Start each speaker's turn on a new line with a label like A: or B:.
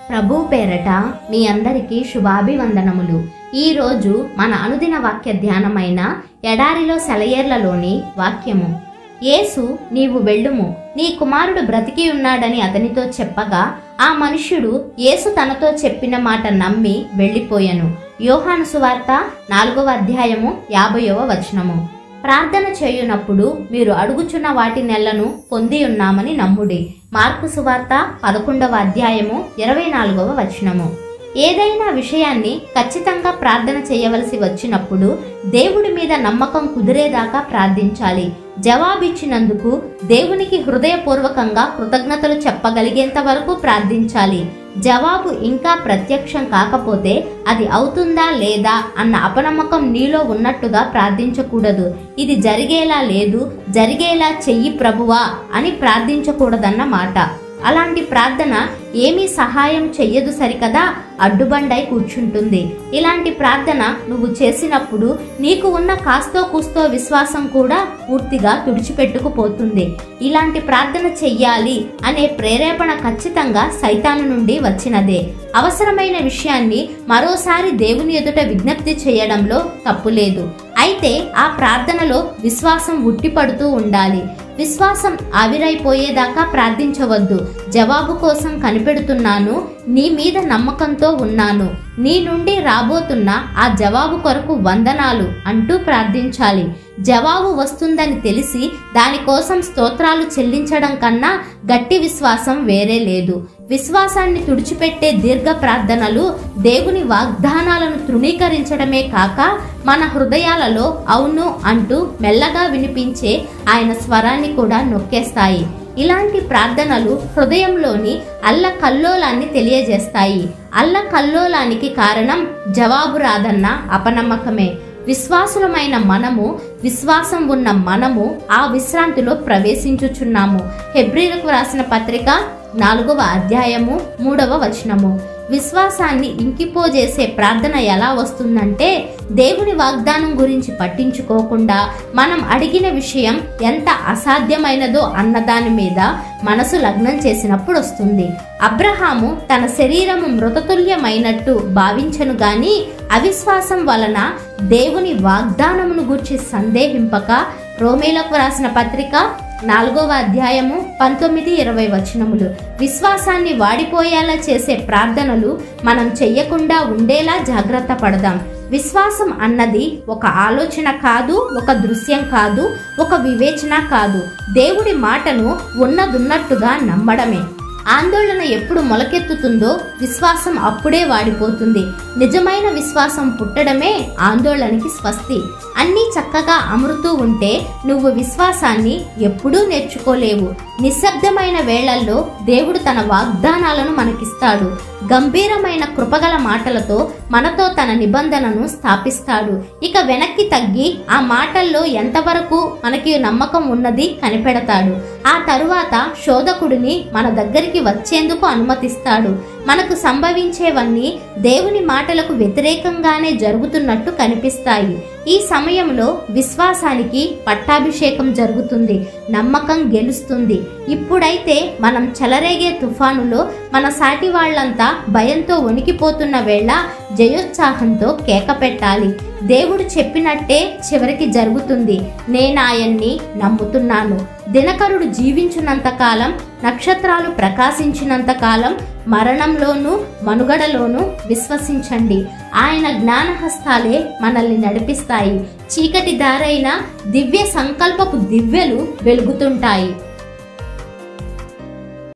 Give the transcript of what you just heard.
A: ప్రభు పేరట మీ అందరికీ శుభాభివందనములు. ఈరోజు మన అనుదిన వాక్య ధ్యానమైన ఎడారిలో సెలయేర్లలోని వాక్యము. యేసు, నీవు వెళ్ళుము, నీ కుమారుడు బ్రతికి ఉన్నాడని అతనితో చెప్పగా ఆ మనుష్యుడు యేసు తనతో చెప్పిన మాట నమ్మి వెళ్ళిపోయెను. యోహాను సువార్త 4వ అధ్యాయము 50వ వచనము. ప్రార్థన చేయునప్పుడు మీరు అడుగుచున్న వాటి నెలను పొంది ఉన్నామని నమ్ముడి. మార్కు సువార్త 11వ అధ్యాయము 24వ వచనము. ఏదైనా విషయాన్ని ఖచ్చితంగా ప్రార్థన చేయవలసి వచ్చినప్పుడు దేవుడి మీద నమ్మకం కుదిరేదాకా ప్రార్థించాలి. జవాబిచ్చినందుకు దేవునికి హృదయపూర్వకంగా కృతజ్ఞతలు చెప్పగలిగేంత వరకు ప్రార్థించాలి. జవాబు ఇంకా ప్రత్యక్షం కాకపోతే అది అవుతుందా లేదా అన్న అపనమ్మకం నీలో ఉన్నట్టుగా ప్రార్థించకూడదు. ఇది జరిగేలా లేదు, జరిగేలా చెయ్యి ప్రభువా అని ప్రార్థించకూడదన్న మాట. అలాంటి ప్రార్థన ఏమీ సహాయం చెయ్యదు సరికదా, అడ్డుబండై కూర్చుంటుంది. ఇలాంటి ప్రార్థన నువ్వు చేసినప్పుడు నీకు ఉన్న కాస్తో కూస్తో విశ్వాసం కూడా పూర్తిగా తుడిచిపెట్టుకుపోతుంది. ఇలాంటి ప్రార్థన చెయ్యాలి అనే ప్రేరేపణ ఖచ్చితంగా సైతాను నుండి వచ్చినదే. అవసరమైన విషయాన్ని మరోసారి దేవుని ఎదుట విజ్ఞప్తి చేయడంలో తప్పులేదు. అయితే ఆ ప్రార్థనలో విశ్వాసం ఉట్టిపడుతూ ఉండాలి. విశ్వాసం ఆవిరైపోయేదాకా ప్రార్థించవద్దు. జవాబు కోసం కనిపెడుతున్నాను, నీ మీద నమ్మకంతో ఉన్నాను, నీ నుండి రాబోతున్న ఆ జవాబు కొరకు వందనాలు అంటూ ప్రార్థించాలి. జవాబు వస్తుందని తెలిసి దానికోసం స్తోత్రాలు చెల్లించడం కన్నా గట్టి విశ్వాసం వేరే లేదు. విశ్వాసాన్ని తుడిచిపెట్టే దీర్ఘ ప్రార్థనలు దేవుని వాగ్దానాలను తృణీకరించడమే కాక మన హృదయాలలో అవును అంటూ మెల్లగా వినిపించే ఆయన స్వరాన్ని కూడా నొక్కేస్తాయి. ఇలాంటి ప్రార్థనలు హృదయంలోని అల్లకల్లోలాన్ని తెలియజేస్తాయి. అల్లకల్లోలానికి కారణం జవాబు రాదన్న అపనమ్మకమే. విశ్వాసులమైన మనము, విశ్వాసం ఉన్న మనము ఆ విశ్రాంతిలో ప్రవేశించుచున్నాము. హెబ్రీలకు రాసిన పత్రిక 4వ అధ్యాయము 3వ వచనము. విశ్వాసాన్ని ఇంకిపోజేసే ప్రార్థన ఎలా వస్తుందంటే, దేవుని వాగ్దానం గురించి పట్టించుకోకుండా మనం అడిగిన విషయం ఎంత అసాధ్యమైనదో అన్నదాని మీద మనసు లగ్నం చేసినప్పుడు వస్తుంది. అబ్రహాము తన శరీరము మృతతుల్యమైనట్టు భావించను గాని అవిశ్వాసం వలన దేవుని వాగ్దానమును గూర్చి సందేహింపక, రోమీలకు రాసిన పత్రిక 4వ అధ్యాయము 19-20 వచనములు. విశ్వాసాన్ని వాడిపోయేలా చేసే ప్రార్థనలు మనం చెయ్యకుండా ఉండేలా జాగ్రత్త పడదాం. విశ్వాసం అన్నది ఒక ఆలోచన కాదు, ఒక దృశ్యం కాదు, ఒక వివేచన కాదు. దేవుడి మాటను ఉన్నదున్నట్టుగా నమ్మడమే. ఆందోళన ఎప్పుడు మొలకెత్తుతుందో విశ్వాసం అప్పుడే వాడిపోతుంది. నిజమైన విశ్వాసం పుట్టడమే ఆందోళనకి స్వస్తి. అన్నీ చక్కగా అమరుతూ ఉంటే నువ్వు విశ్వాసాన్ని ఎప్పుడూ నేర్చుకోలేవు. నిశ్శబ్దమైన వేళల్లో దేవుడు తన వాగ్దానాలను మనకిస్తాడు. గంభీరమైన కృపగల మాటలతో మనతో తన నిబంధనను స్థాపిస్తాడు. ఇక వెనక్కి తగ్గి ఆ మాటల్లో ఎంతవరకు మనకి నమ్మకం ఉన్నది కనిపెడతాడు. ఆ తరువాత శోధకుడిని మన దగ్గరికి వచ్చేందుకు అనుమతిస్తాడు. మనకు సంభవించేవన్నీ దేవుని మాటలకు వ్యతిరేకంగానే జరుగుతున్నట్టు కనిపిస్తాయి. ఈ సమయంలో విశ్వాసానికి పట్టాభిషేకం జరుగుతుంది, నమ్మకం గెలుస్తుంది. ఇప్పుడైతే మనం చెలరేగే తుఫానులో మన సాటి వాళ్లంతా భయంతో వణికిపోతున్న వేళ జయోత్సాహంతో కేక పెట్టాలి. దేవుడు చెప్పినట్టే చివరికి జరుగుతుంది. నేనాయన్ని నమ్ముతున్నాను. దినకరుడు జీవించినంత కాలం, నక్షత్రాలు ప్రకాశించినంత కాలం మరణంలోనూ మనుగడలోనూ విశ్వసించండి. ఆయన జ్ఞానహస్తాలే మనల్ని నడిపిస్తాయి. చీకటి దారైన దివ్య సంకల్పపు దివ్యలు వెలుగుతుంటాయి.